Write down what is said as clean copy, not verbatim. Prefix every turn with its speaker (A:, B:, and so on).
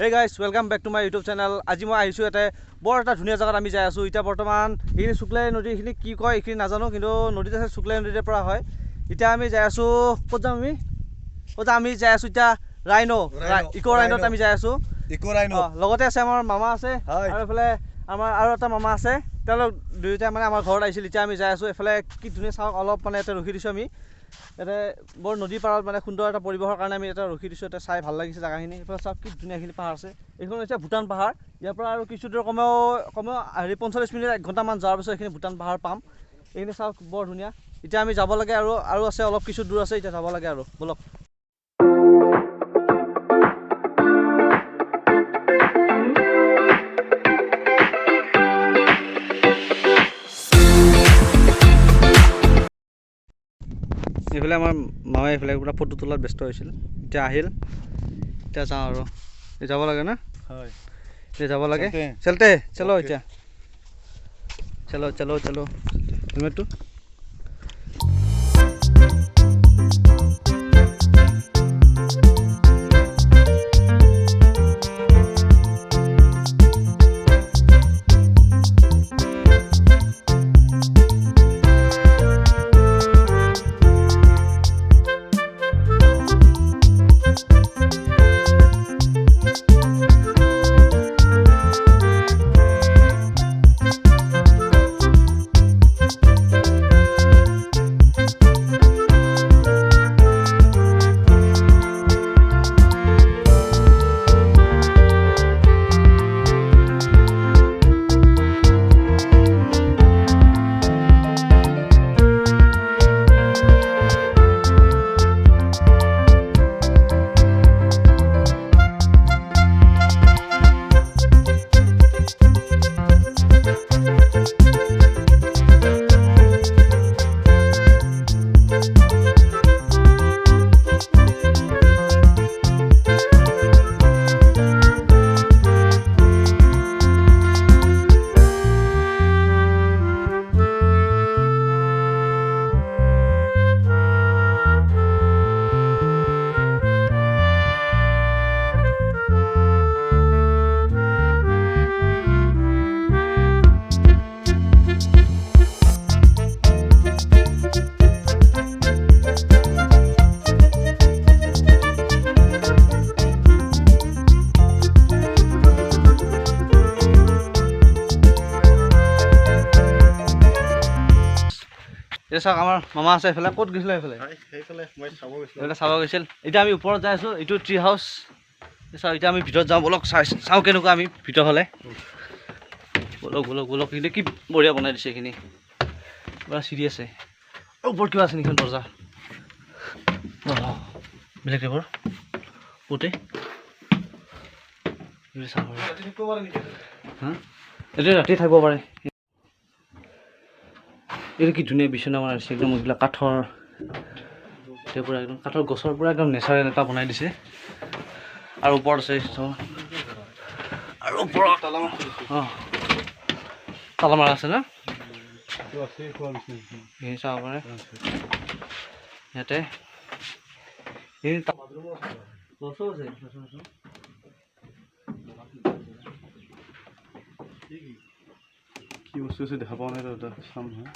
A: Hey guys, welcome back to my YouTube channel. আজি মই আহিছো এটা বৰ এটা ধুনীয়া জায়গাত আমি যাই আছো। এটা বৰ্তমান এইখিনি শুক্লাই নদী এইখিনি কি কয় এইখিনি নাজানো কিন্তু নদীত আছে শুক্লাই নদীৰ পৰা হয়। এটা আমি যাই আছো ক'ত যাম আমি যাই আছো এটা ৰাইনো ইকো ৰাইনোত আমি যাই আছো।
B: ইকো ৰাইনো
A: লগতে আছে আমাৰ মামা আছে আৰু এফালে আমাৰ আৰু এটা মামা আছে। তেওঁলোক দুইটা মানে আমাৰ ঘৰত আহিছিল। এতিয়া আমি যাই আছো এফালে কি ধুনীয়া চাওক অলপ মানে এটা ৰখি দিছো আমি। এটা বৰ নদী পাৰত মানে সুন্দৰ এটা পৰিবেশৰ কাৰণে আমি এটা ৰখি দিছো। এটা চাই ভাল লাগিছে জায়গাখিনি। এফালে চাওক কি ধুনীয়াখিনি পাহাৰ আছে। এইখন হৈছে ভূটান পাহাৰ। ইয়াৰ পৰা আৰু কিছু দূৰ কমেও 45 মিনিট 1 ঘণ্টামান যোৱাৰ পিছত এইখিনি ভূটান পাহাৰ পাম। এইখিনি চাওক বৰ ধুনীয়া। এতিয়া আমি যাব লাগে আৰু আছে অলপ কিছু দূৰ আছে। এতিয়া যাব লাগে আৰু বলক। এইফালে আমাৰ মামাই এইফালে পুৰা ফটো তোলাত ব্যস্ত হৈছিল। এতিয়া আহিল। এতিয়া যাওঁ আৰু যাব লাগে না
B: হয়
A: এতিয়া যাব লাগে চলতে চলো এতিয়া চলো চলো চলো হেলমেটটো চাওক আমাৰ মামা আছে এইফালে ক'ত গৈছিলে এইফালে চাব গৈছিল। এতিয়া আমি ওপৰত যাই আছো। এইটো ট্ৰি হাউচ চাওক। এতিয়া আমি ভিতৰত যাওঁ বলক চাওঁ কেনেকুৱা আমি ভিতৰত হ'লে বলক বলক বলক কিন্তু কি বঢ়িয়া বনাই দিছে এইখিনি পুৰা চিৰি আছে। ওপৰত কিবা আছে নেকি দৰ্জা বেলেগ টাইপৰ পুতে এইটো ৰাতি থাকিব পাৰে। এইটো কি ধুনীয়া বিচনা বনাই দিছে একদম এইবিলাক কাঠৰ পৰা একদম কাঠৰ গছৰ পৰা একদম নেচাৰেল এটা বনাই দিছে। আৰু ওপৰত আছে আৰু ওপৰত তালা মাৰা আছে না চাব পাৰে ইয়াতে কি বস্তু আছে দেখা পোৱা নাই চাম হয়।